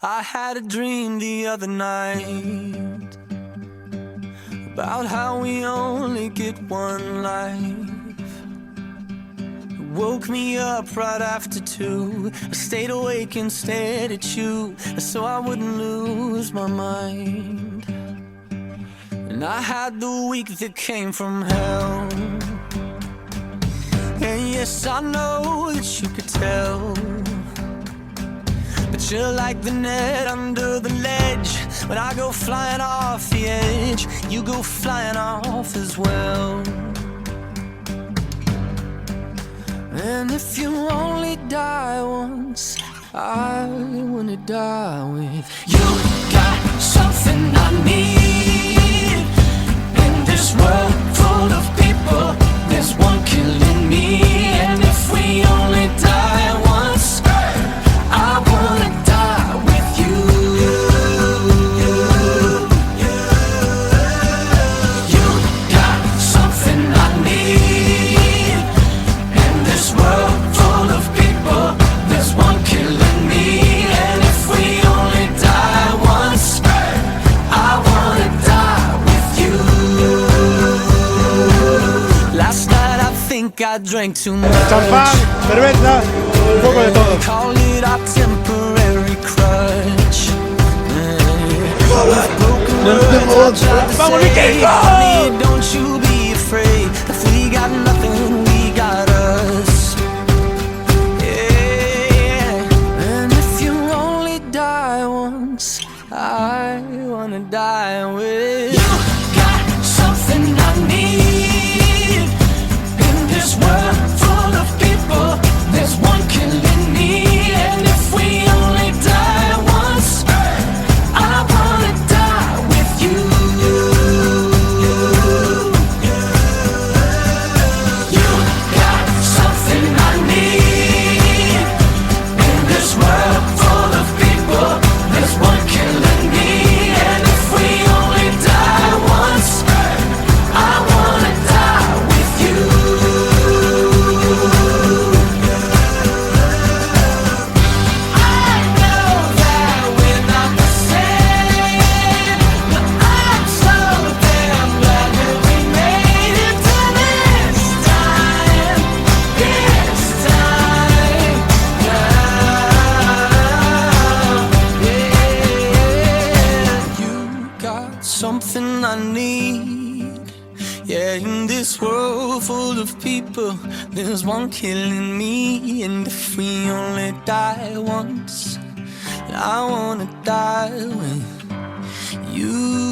I had a dream the other night about how we only get one life. It woke me up right after 2. I stayed awake and stared at you so I wouldn't lose my mind. And I had the week that came from hell. And yes, I know that you could tell, but you're like the net under the ledge. When I go flying off the edge, you go flying off as well. And if you only die once, I wanna die with you. Got something I need in this world full of people. There's one killing me, and if we only die once, I wanna die with you. You got something I need in this world full of people. There's one killing me, and if we only die once, I wanna die with you. Last night I think I drank too much. Champán, cerveza, un poco de todo. Call it our temporary crutch. Vamos, Mickey, go! Honey, don't you be afraid. If we got nothing, we got us. Yeah. And if you only die once, I wanna die with you. Got something I need in this world full of people. There's one killing me, and if we only die once, I wanna die with you. You got something I need in this world full of people. There's one killing me, and if we only die once, I wanna die with you. I know that we're not the same, but I'm so damn glad that we made it to this time. This time now, yeah. You got something I need. Yeah, in this world full of people, there's one killing me, and if we only die once, I wanna die with you.